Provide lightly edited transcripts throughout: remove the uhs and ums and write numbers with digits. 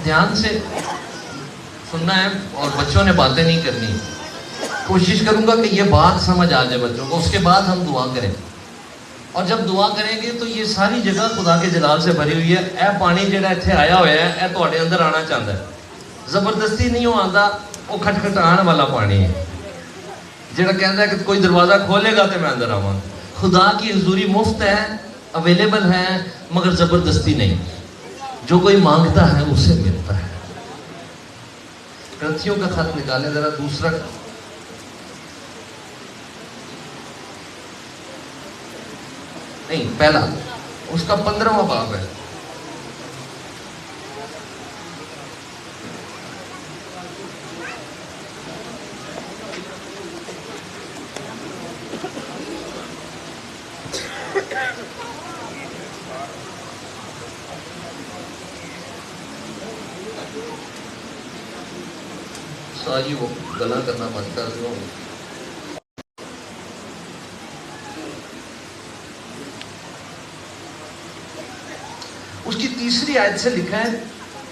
دھیان سے سننا ہے اور بچوں نے باتیں نہیں کرنی. کوشش کروں گا کہ یہ بات سمجھ آ جائے بچوں کو, اس کے بعد ہم دعا کریں. اور جب دعا کریں گے تو یہ ساری جگہ خدا کے جلال سے بھری ہوئی ہے. اے پانی جڑا اتنے آیا ہوا ہے, اے تواڈے اندر آنا چاہتا ہے. زبردستی نہیں وہ آتا, وہ کھٹکھٹان والا پانی ہے جڑا کہتا ہے کہ کوئی دروازہ کھولے گا تو میں اندر آواں. خدا کی حضوری مفت ہے, اویلیبل ہے, مگر زبردستی نہیں. جو کوئی مانگتا ہے اسے ملتا ہے. گرنتھیوں کا خط نکالیں ذرا, دوسرا نہیں پہلا, اس کا 15واں باب ہے. ساری وہ گلا کرنا بند کر دو. اس کی تیسری آیت سے لکھا ہے,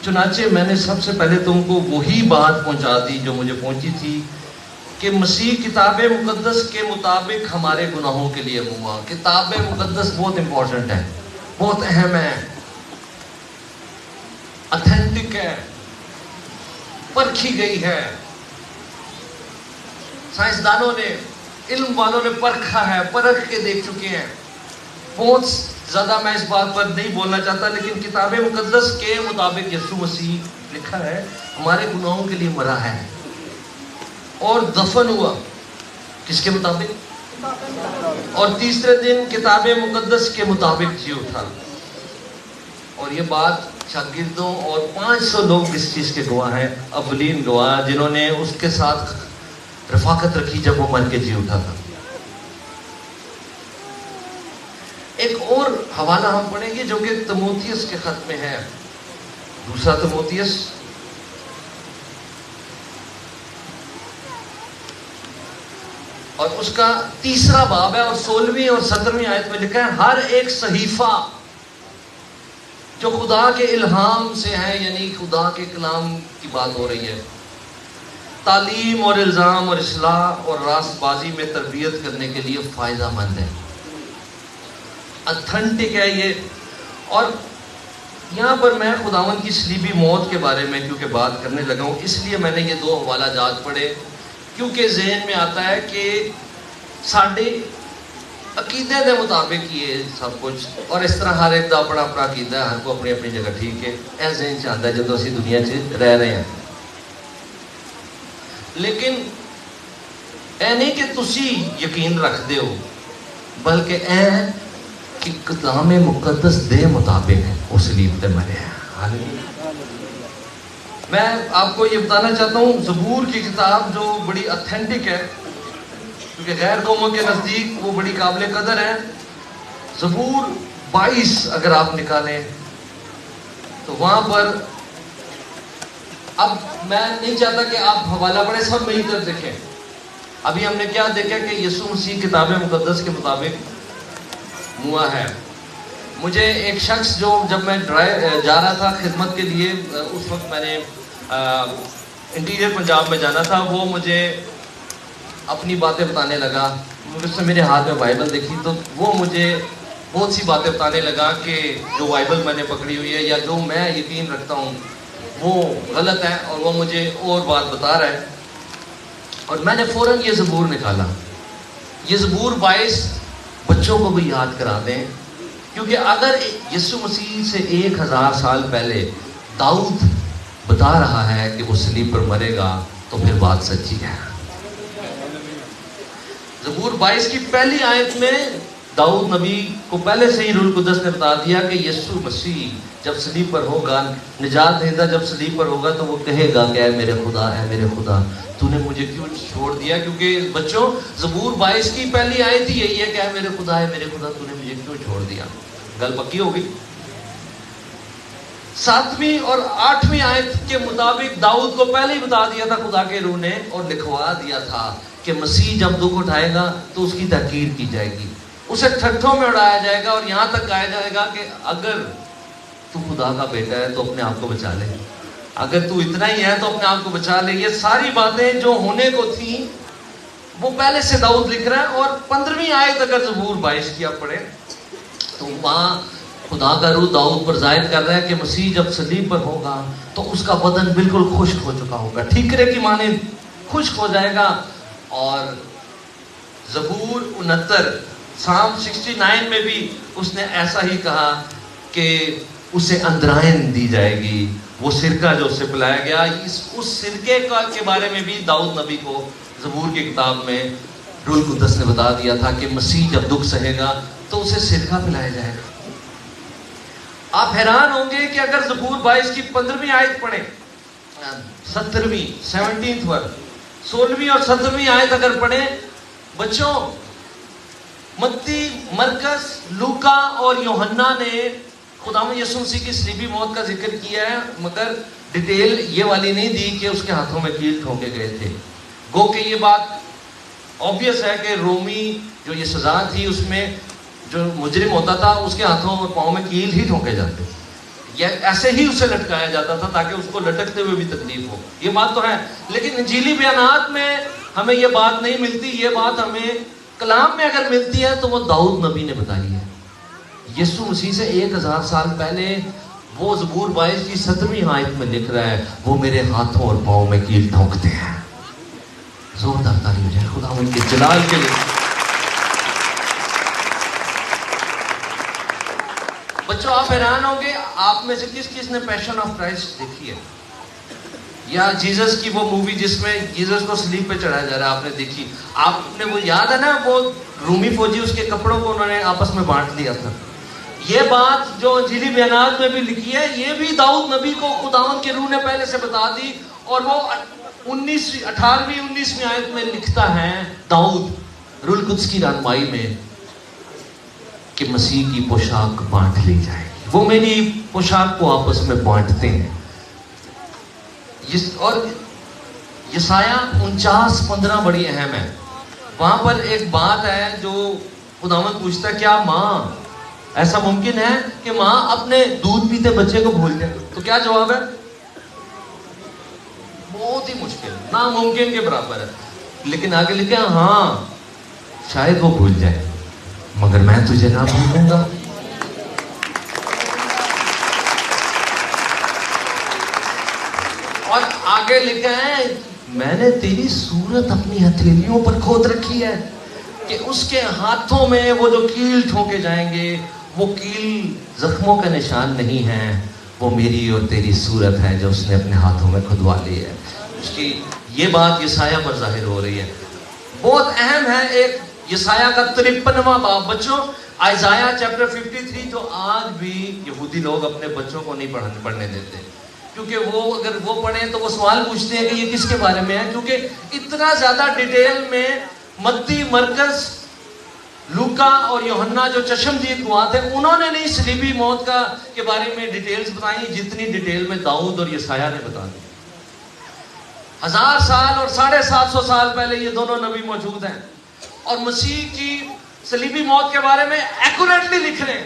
چنانچہ میں نے سب سے پہلے تم کو وہی بات پہنچا دی جو مجھے پہنچی تھی کہ مسیح کتاب مقدس کے مطابق ہمارے گناہوں کے لیے ہوا. کتاب مقدس بہت امپورٹنٹ ہے, بہت اہم ہے, اتھینٹک ہے, پرکھی گئی ہے. سائنسدانوں نے, علم والوں نے پرکھا ہے, پرکھ کے دیکھ چکے ہیں. بہت زیادہ میں اس بات پر نہیں بولنا چاہتا, لیکن کتاب مقدس کے مطابق یسوع مسیح لکھا ہے ہمارے گناہوں کے لیے مرا ہے اور دفن ہوا. کس کے مطابق؟ اور تیسرے دن کتاب مقدس کے مطابق جی اٹھا. اور یہ بات شاگردوں اور 500 لوگ اس چیز کے گواہ ہیں, اولین گواہ, جنہوں نے اس کے ساتھ رفاقت رکھی جب وہ مر کے جی اٹھا تھا. ایک اور حوالہ ہم پڑھیں گے جو کہ تموتھیوس کے خط میں ہے, دوسرا تموتھیوس اور اس کا 3 باب ہے, اور 16ویں اور 17ویں آیت میں لکھا ہے ہر ایک صحیفہ جو خدا کے الہام سے ہے, یعنی خدا کے کلام کی بات ہو رہی ہے, تعلیم اور الزام اور اصلاح اور راست بازی میں تربیت کرنے کے لیے فائدہ مند ہے. اتھینٹک ہے یہ. اور یہاں پر میں خداوند کی صلیبی موت کے بارے میں کیونکہ بات کرنے لگا ہوں, اس لیے میں نے یہ 2 حوالہ جات پڑھے, کیونکہ ذہن میں آتا ہے کہ ساڈے عقیدے کے مطابق یہ سب کچھ, اور اس طرح ہر ایک کا اپنا اپنا عقیدہ ہے, ہر کو اپنی اپنی جگہ ٹھیک ہے. اے ذہن چاہتا ہے جب اسی دنیا سے رہ رہے ہیں. لیکن اے نہیں کہ تسی یقین رکھ دے ہو, بلکہ اے کہ کلام مقدس دے مطابق اس صلیب پہ مرے ہیں. میں آپ کو یہ بتانا چاہتا ہوں, زبور کی کتاب جو بڑی اتھینٹک ہے, کیونکہ غیر قوموں کے نزدیک وہ بڑی قابل قدر ہے. زبور 22 اگر آپ نکالیں تو وہاں پر, اب میں نہیں چاہتا کہ آپ حوالہ پڑھیں, سب مل کر دیکھیں. ابھی ہم نے کیا دیکھا کہ یسوع مسیح کتاب مقدس کے مطابق ہوا ہے. مجھے ایک شخص جو جب میں جا رہا تھا خدمت کے لیے, اس وقت میں نے انٹیریئر پنجاب میں جانا تھا, وہ مجھے اپنی باتیں بتانے لگا. اس نے میرے ہاتھ میں بائبل دیکھی تو وہ مجھے بہت سی باتیں بتانے لگا کہ جو بائبل میں نے پکڑی ہوئی ہے یا جو میں یقین رکھتا ہوں وہ غلط ہے, اور وہ مجھے اور بات بتا رہا ہے. اور میں نے فوراً یہ زبور نکالا. یہ زبور 22 بچوں کو بھی یاد کرا دیں, کیونکہ اگر یسوع مسیح سے 1000 سال پہلے داؤد بتا رہا ہے کہ وہ صلیب پر مرے گا تو پھر بات سچی ہے. زبور 22 کی پہلی آیت میں داؤد نبی کو پہلے سے ہی روح القدس نے بتا دیا کہ یسوع مسیح جب صلیب پر ہوگا, نجات دہندہ جب صلیب پر ہوگا تو وہ کہے گا کہ اے میرے خدا تو نے مجھے کیوں چھوڑ دیا. کیونکہ بچوں زبور 22 کی پہلی آیت ہی یہی ہے کہ اے میرے خدا تو نے مجھے کیوں چھوڑ دیا. گل پکی ہو گئی. 7ویں اور 8ویں آیت کے مطابق داؤد کو پہلے ہی بتا دیا تھا خدا کے روح نے, اور لکھوا دیا تھا کہ مسیح جب دکھ اٹھائے گا تو اس کی تحقیر کی جائے گی, اسے ٹھٹھوں میں اڑایا جائے گا, اور یہاں تک کہا جائے گا کہ اگر تو خدا کا بیٹا ہے تو اپنے آپ کو بچا لے. اگر تو اتنا ہی ہے تو اپنے آپ کو بچا لے. یہ ساری باتیں جو ہونے کو تھیں وہ پہلے سے داؤد لکھ رہا ہے. اور 15ویں آیت اگر زبور 22 کی آپ پڑھیں تو وہاں خدا کا روح داؤد پر ظاہر کر رہا ہے کہ مسیح جب صلیب پر ہوگا تو اس کا بدن بالکل خشک ہو چکا ہوگا, ٹھیکرے کی مانند خشک ہو جائے گا. اور زبور 69 سام 69 میں بھی اس نے ایسا ہی کہا کہ اسے اندرائن دی جائے گی, وہ سرکہ جو اسے پلایا گیا. اس سرکے کے بارے میں بھی داؤد نبی کو زبور کی کتاب میں روح القدس نے بتا دیا تھا کہ مسیح جب دکھ سہے گا تو اسے سرکہ پلایا جائے گا. آپ حیران ہوں گے کہ اگر زبور 22 کی 15ویں آیت پڑھیں, 17ویں 17th ورس, 16ویں اور 17ویں آیت اگر پڑھیں بچوں, متی, مرکز, لوکا اور یوحنا نے خداوند یسوع مسیح کی صلیبی موت کا ذکر کیا ہے, مگر ڈیٹیل یہ والی نہیں دی کہ اس کے ہاتھوں میں کیل ٹھونکے گئے تھے. گو کہ یہ بات obvious ہے کہ رومی جو یہ سزا تھی اس میں جو مجرم ہوتا تھا اس کے ہاتھوں اور پاؤں میں کیل ہی ٹھونکے جاتے, یا ایسے ہی اسے لٹکایا جاتا تھا تاکہ اس کو لٹکتے ہوئے بھی تکلیف ہو. یہ بات تو ہے, لیکن انجیلی بیانات میں ہمیں یہ بات نہیں ملتی. یہ بات ہمیں کلام میں اگر ملتی ہے تو وہ داؤد نبی نے بتائی ہے. یسوع مسیح سے 1000 سال پہلے وہ زبور 22 کی 17ویں آیت میں لکھ رہا ہے, وہ میرے ہاتھوں اور پاؤں میں کیل ٹھونکتے ہیں. زوردار تالی ہو جائے خدا ان کے جلال کے لیے. بچوں آپ حیران ہوں گے, آپ میں سے کس کس نے پیشن آف کرائسٹ دیکھی ہے, یا جیزس کی وہ مووی جس میں جیزس کو صلیب پہ چڑھایا جا رہا ہے, آپ نے دیکھی؟ آپ نے وہ یاد ہے نا, وہ رومی فوجی اس کے کپڑوں کو انہوں نے آپس میں بانٹ لیا تھا. یہ بات جو انجیلی بیانات میں بھی لکھی ہے, یہ بھی داؤد نبی کو خداوند کے روح نے پہلے سے بتا دی. اور وہ 18ویں 19ویں آیت میں لکھتا ہے داؤد روح القدس کی رہنمائی میں کہ مسیح کی پوشاک بانٹ لی جائے گی. وہ میری پوشاک کو آپس میں بانٹتے ہیں. اور یسایہ 49:15 بڑی اہم ہے. وہاں پر ایک بات ہے جو خداوند پوچھتا ہے, کیا ماں ایسا ممکن ہے کہ ماں اپنے دودھ پیتے بچے کو بھول جائے؟ تو کیا جواب ہے؟ بہت ہی مشکل, ناممکن کے برابر ہے. لیکن آگے لکھا ہاں شاید وہ بھول جائے مگر میں تجھے نہ بھولوں گا. اور آگے لکھا ہے میں نے تیری صورت اپنی ہتھیلیوں پر کھود رکھی ہے, کہ اس کے ہاتھوں میں وہ جو کیل ٹھونکے جائیں گے وہ کیل زخموں کا نشان نہیں ہے, وہ میری اور تیری صورت ہے جو اس نے اپنے ہاتھوں میں کھدوا لی ہے. اس کی یہ بات یسایہ پر ظاہر ہو رہی ہے. بہت اہم ہے. ایک یسایہ کا 53واں باب. بچوں آئزایہ چیپٹر 53 تو آج بھی یہودی لوگ اپنے بچوں کو نہیں پڑھنے دیتے, کیونکہ وہ اگر وہ پڑھیں تو وہ سوال پوچھتے ہیں کہ یہ کس کے بارے میں ہے, کیونکہ اتنا زیادہ ڈیٹیل میں متی, مرکز, لوکا اور یوحنا جو چشمدید گواہ تھے انہوں نے نہیں صلیبی موت کے بارے میں ڈیٹیلز بتائیں جتنی ڈیٹیل میں داؤد اور یسایہ نے بتا دی. 1000 سال اور 750 سال پہلے یہ دونوں نبی موجود ہیں اور مسیح کی صلیبی موت کے بارے میں ایکوریٹلی لکھ رہے ہیں.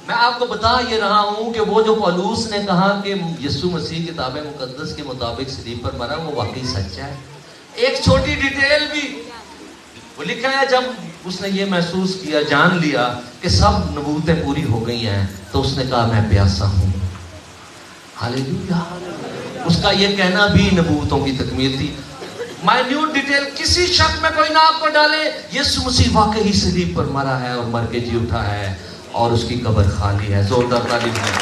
میں آپ کو بتا یہ رہا ہوں کہ وہ جو پولوس نے کہا کہ یسوع مسیح کتاب مقدس کے مطابق صلیب پر مرا وہ واقعی سچ ہے. ایک چھوٹی ڈیٹیل بھی وہ لکھا ہے, جب اس نے یہ محسوس کیا, جان لیا کہ سب نبوتیں پوری ہو گئی ہیں تو اس نے کہا میں پیاسا ہوں. ہاللیلویا. اس کا یہ کہنا بھی نبوتوں کی تکمیل تھی. مائنیوٹ ڈیٹیل کسی شک میں کوئی نہ آپ کو ڈالے, یسوع مسیح واقعی صلیب پر مرا ہے اور مر کے جی اٹھا ہے اور اس کی قبر خالی ہے. زوردار تعریف ہے.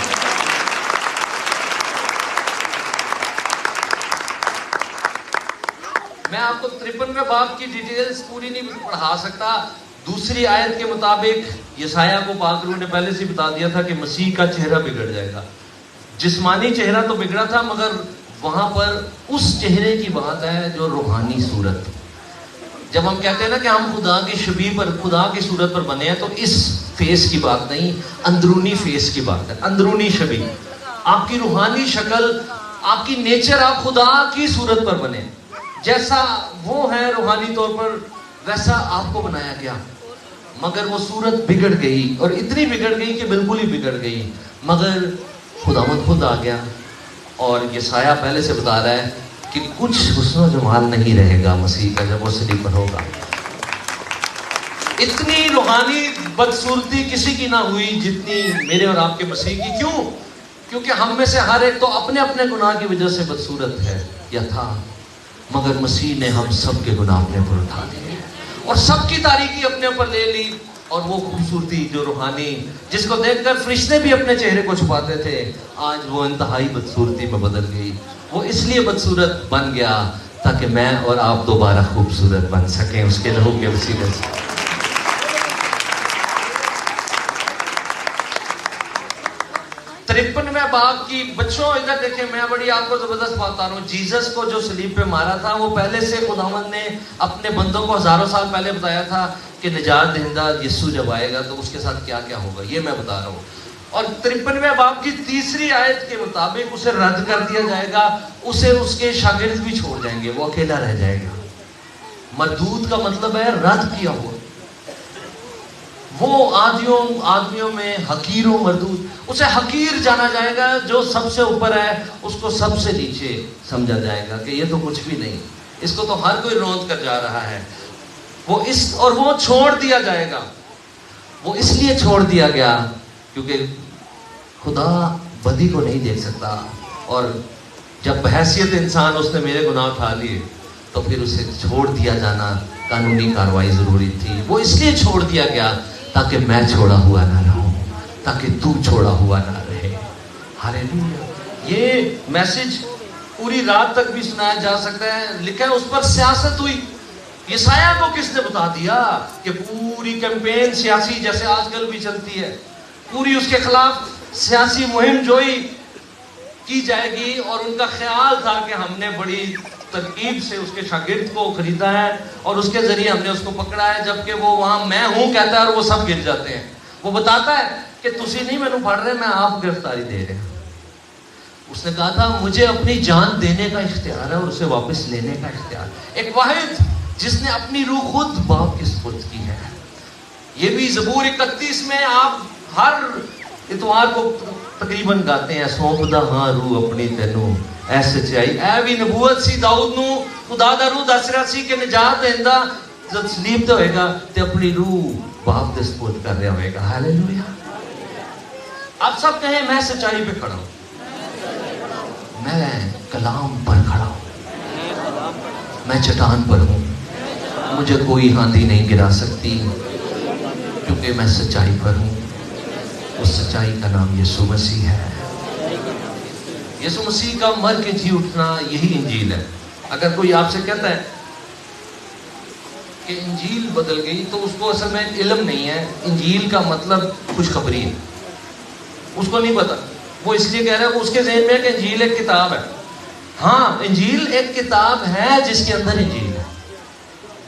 میں آپ کو 53ویں باب کی ڈیٹیلز پوری نہیں پڑھا سکتا. دوسری آیت کے مطابق یسایہ کو پاک روح نے پہلے سے بتا دیا تھا کہ مسیح کا چہرہ بگڑ جائے گا. جسمانی چہرہ تو بگڑا تھا مگر وہاں پر اس چہرے کی بات ہے جو روحانی صورت. جب ہم کہتے ہیں نا کہ ہم خدا کی شبیہ پر, خدا کی صورت پر بنے ہیں, تو اس فیس کی بات نہیں, اندرونی فیس کی بات ہے, اندرونی شبیہ. آپ کی روحانی شکل, آپ کی نیچر, آپ خدا کی صورت پر بنے. جیسا وہ ہے روحانی طور پر ویسا آپ کو بنایا گیا, مگر وہ صورت بگڑ گئی اور اتنی بگڑ گئی کہ بالکل ہی بگڑ گئی. مگر خداوند خود آ گیا اور یہ سایہ پہلے سے بتا رہا ہے کہ کچھ حسن و جمال نہیں رہے گا مسیح کا جب وہ صلیب پر ہوگا. اتنی روحانی بدصورتی کسی کی نہ ہوئی جتنی میرے اور آپ کے مسیح کی. کیوں؟ کیونکہ ہم میں سے ہر ایک تو اپنے اپنے گناہ کی وجہ سے بدصورت ہے یا تھا، مگر مسیح نے ہم سب کے گناہ اپنے پر اٹھا دیے اور سب کی تاریکی اپنے اوپر لے لی. اور وہ خوبصورتی جو روحانی جس کو دیکھ کر فرشتے بھی اپنے چہرے کو چھپاتے تھے، آج وہ انتہائی بدصورتی میں بدل گئی. وہ اس لیے بدصورت بن گیا تاکہ میں اور آپ دوبارہ خوبصورت بن سکیں اس کے لہو کے وسیلے سے. 53ویں باب کی بچوں ادھر دیکھیں، میں بڑی آپ کو زبردست بات بتا رہا ہوں. جیزس کو جو صلیب پہ مارا تھا وہ پہلے سے خداوند نے اپنے بندوں کو ہزاروں سال پہلے بتایا تھا کہ نجات دہندہ یسوع جب آئے گا تو اس کے ساتھ کیا کیا ہوگا، یہ میں بتا رہا ہوں. اور 53ویں باب کی 3 آیت کے مطابق اسے رد کر دیا جائے گا، اسے اس کے شاگرد بھی چھوڑ جائیں گے، وہ اکیلا رہ جائے گا. مردود کا مطلب ہے رد کیا ہوا. وہ آدمیوں میں حقیر و مردود، اسے حقیر جانا جائے گا. جو سب سے اوپر ہے اس کو سب سے نیچے سمجھا جائے گا کہ یہ تو کچھ بھی نہیں، اس کو تو ہر کوئی روند کر جا رہا ہے. وہ چھوڑ دیا جائے گا. وہ اس لیے چھوڑ دیا گیا کیونکہ خدا بدی کو نہیں دیکھ سکتا، اور جب بحیثیت انسان اس نے میرے گناہ اٹھا لیے تو پھر اسے چھوڑ دیا جانا قانونی کاروائی ضروری تھی. وہ اس لیے چھوڑ دیا گیا تاکہ میں چھوڑا ہوا نہ رہوں، تاکہ تو چھوڑا ہوا نہ رہے. ہاللیلویا. یہ میسج پوری رات تک بھی سنایا جا سکتا ہے. لکھا ہے اس پر سیاست ہوئی. یسایہ کو کس نے بتا دیا کہ پوری کیمپین سیاسی جیسے آج کل بھی چلتی ہے، پوری اس کے خلاف سیاسی مہم جوئی کی جائے گی. اور ان کا خیال تھا کہ ہم نے بڑی ترکیب سے اس کے شاگرد کو خریدا ہے اور اس کے ذریعے ہم نے اس کو پکڑا ہے، جبکہ وہ وہاں میں ہوں کہتا ہے اور وہ سب گر جاتے ہیں. وہ بتاتا ہے کہ تسی نہیں میں پڑھ رہے، میں آپ گرفتاری دے رہے ہیں. اس نے کہا تھا مجھے اپنی جان دینے کا اختیار ہے اور اسے واپس لینے کا اختیار. ایک واحد جس نے اپنی روح خود باپ کی سپرد کی ہے. یہ بھی زبور 31 میں آپ ہر اتوار کو تقریباً گاتے ہیں، سونپدا ہاں روح اپنی تینوں اے سچائی. اے بھی نبوت سی داؤد نو خدا دا روح دس رہا سی کہ نجات دہندا جب صلیب تے ہوئے گا تے اپنی روح باپ دے سپرد کر رہا ہوئے گا. ہاللیلویا. آپ سب کہیں میں سچائی پہ کھڑا ہوں، میں کلام پر کھڑا ہوں، میں چٹان پر ہوں، مجھے کوئی آندھی نہیں گرا سکتی کیونکہ میں سچائی پر ہوں. اس سچائی کا نام یسوع مسیح ہے. یسوع مسیح کا مر کے جی اٹھنا یہی انجیل ہے. اگر کوئی آپ سے کہتا ہے کہ انجیل بدل گئی تو اس کو اصل میں علم نہیں ہے. انجیل کا مطلب خوشخبری ہے، اس کو نہیں پتا. وہ اس لیے کہہ رہا ہے، وہ اس کے ذہن میں ہے کہ انجیل ایک کتاب ہے. ہاں انجیل ایک کتاب ہے جس کے اندر انجیل ہے.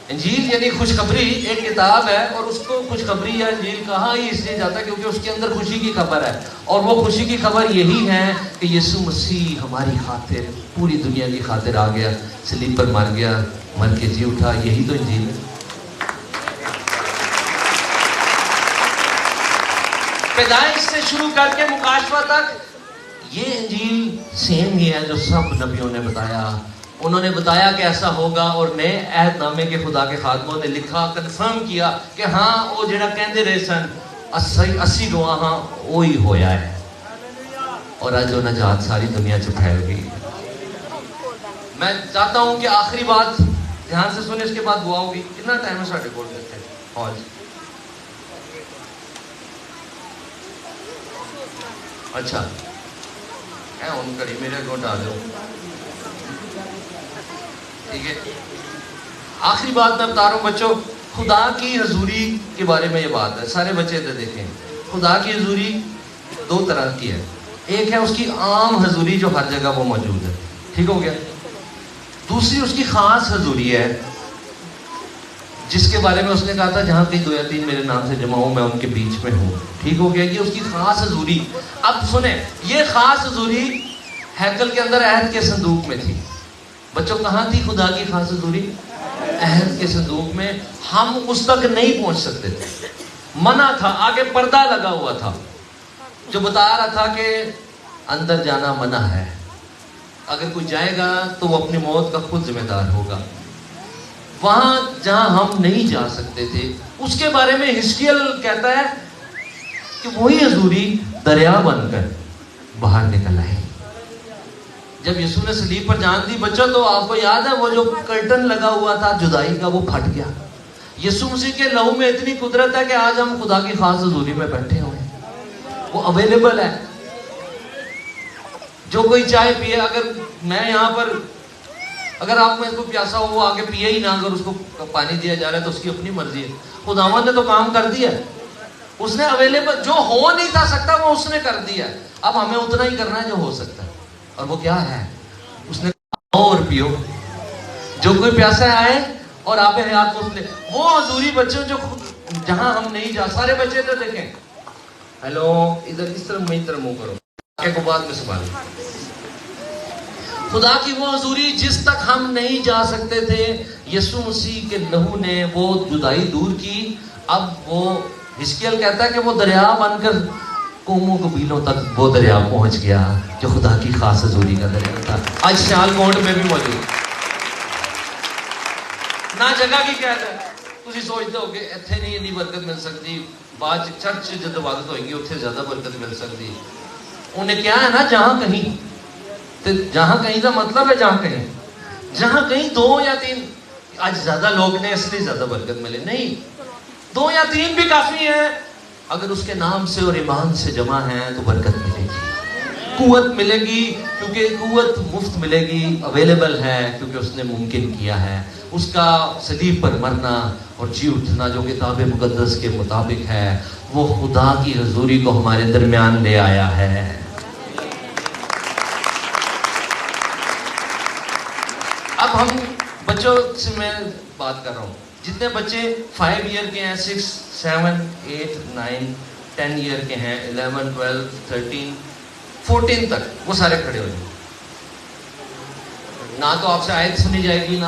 انجیل یعنی خوشخبری ایک کتاب ہے، اور اس کو خوشخبری یا انجیل کہا ہی اس لیے جاتا ہے کیونکہ اس کے اندر خوشی کی خبر ہے. اور وہ خوشی کی خبر یہی ہے کہ یسوع مسیح ہماری خاطر پوری دنیا کی خاطر آ گیا، صلیب پر مر گیا، مر کے جی اٹھا. یہی تو انجیل ہے. پیدائش سے شروع کر کے مکاشفہ تک یہ انجیل سیم ہی ہے جو سب نبیوں نے بتایا. انہوں نے بتایا کہ ایسا ہوگا، اور نئے عہد نامے کے خدا کے خادموں نے لکھا، کنفرم کیا کہ ہاں وہ جڑا کہندے رہے سن 80 گواہاں وہی ہویا ہے. اور آج وہ نجات ساری دنیا سے پھیل گئی. میں چاہتا ہوں کہ آخری بات دھیان سے سنیں، اس کے بعد دعا ہوگی. کتنا ٹائم ہے ساڑھے کول دیتے ہیں؟ اچھا ان کڑی میرے کو ڈال دو. ٹھیک ہے، آخری بات میں بتا رہا ہوں بچوں. خدا کی حضوری کے بارے میں یہ بات ہے. سارے بچے ادھر دیکھیں. خدا کی حضوری 2 طرح کی ہے. ایک ہے اس کی عام حضوری جو ہر جگہ وہ موجود ہے، ٹھیک ہو گیا. دوسری اس کی خاص حضوری ہے جس کے بارے میں اس نے کہا تھا جہاں کہیں 2 یا 3 میرے نام سے جمع ہوں میں ان کے بیچ میں ہوں. ٹھیک ہو گیا. یہ اس کی خاص حضوری. اب سنیں، یہ خاص حضوری ہیکل کے اندر عہد کے صندوق میں تھی. بچوں کہاں تھی خدا کی خاص حضوری؟ عہد کے صندوق میں. ہم اس تک نہیں پہنچ سکتے تھے، منع تھا. آگے پردہ لگا ہوا تھا جو بتا رہا تھا کہ اندر جانا منع ہے. اگر کوئی جائے گا تو وہ اپنی موت کا خود ذمہ دار ہوگا. وہاں جہاں ہم نہیں جا سکتے تھے اس کے بارے میں ہزقیل کہتا ہے کہ وہی حضوری دریا بن کر باہر نکل آئے. جب یسوع نے صلیب پر جان دی بچوں تو آپ کو یاد ہے وہ جو کرٹن لگا ہوا تھا جدائی کا وہ پھٹ گیا. یسوع مسیح کے لہو میں اتنی قدرت ہے کہ آج ہم خدا کی خاص حضوری میں بیٹھے ہوئے ہیں. وہ اویلیبل ہے. جو کوئی چائے پیے, اگر میں یہاں پر اگر آپ میں اس کو پیاسا ہو وہ آگے پیے ہی نہ, اگر اس کو پانی دیا جا رہا ہے تو اس کی اپنی مرضی ہے. خداوند نے تو کام کر دیا, اس نے اویلیبل جو ہو نہیں تھا سکتا وہ اس نے کر دیا. اب ہمیں اتنا ہی کرنا ہے جو ہو سکتا ہے, اور وہ کیا ہے؟ اس نے کہا اور پیو, جو کوئی پیاسا آئے اور آپ حیات کو لے. وہ حضوری بچوں جو جہاں ہم نہیں جا, سارے بچے تو دیکھیں, ہیلو ادھر اس طرف میں ادھر منہ کرو کو بعد میں سنبھالیں. خدا کی وہ حضوری جس تک ہم نہیں جا سکتے تھے, یسوع مسیح کے لہو نے وہ جدائی دور کی. اب وہ حزقیل کہتا ہے کہ وہ دریا بن کر قوموں قبیلوں تک وہ دریا پہنچ گیا جو خدا کی خاص حضوری کا دریا تھا. آج سیال کوٹ میں بھی موجود نہ جگہ کی قید ہے. تسی سوچتے ہو کہ ایتھے نہیں اتنی برکت مل سکتی, بعد چرچ جد عبادت ہوئے گی اتنے زیادہ برکت مل سکتی. انہیں کیا ہے نا, جہاں کہیں, جہاں کہیں کا مطلب ہے جہاں کہیں 2 یا 3, آج زیادہ لوگ نے اس لیے زیادہ برکت ملے نہیں, 2 یا 3 بھی کافی ہیں. اگر اس کے نام سے اور ایمان سے جمع ہیں تو برکت ملے گی, قوت ملے گی, کیونکہ قوت مفت ملے گی, اویلیبل ہے کیونکہ اس نے ممکن کیا ہے. اس کا صلیب پر مرنا اور جی اٹھنا جو کتاب مقدس کے مطابق ہے, وہ خدا کی حضوری کو ہمارے درمیان لے آیا ہے. اب ہم بچوں سے میں بات کر رہا ہوں, جتنے بچے 5 ایئر کے ہیں, 6, 7, 8, 9, 10 ایئر کے ہیں, 11, 12, 13, 14 تک, وہ سارے کھڑے ہو جائیں. نہ تو آپ سے آیت سنی جائے گی, نہ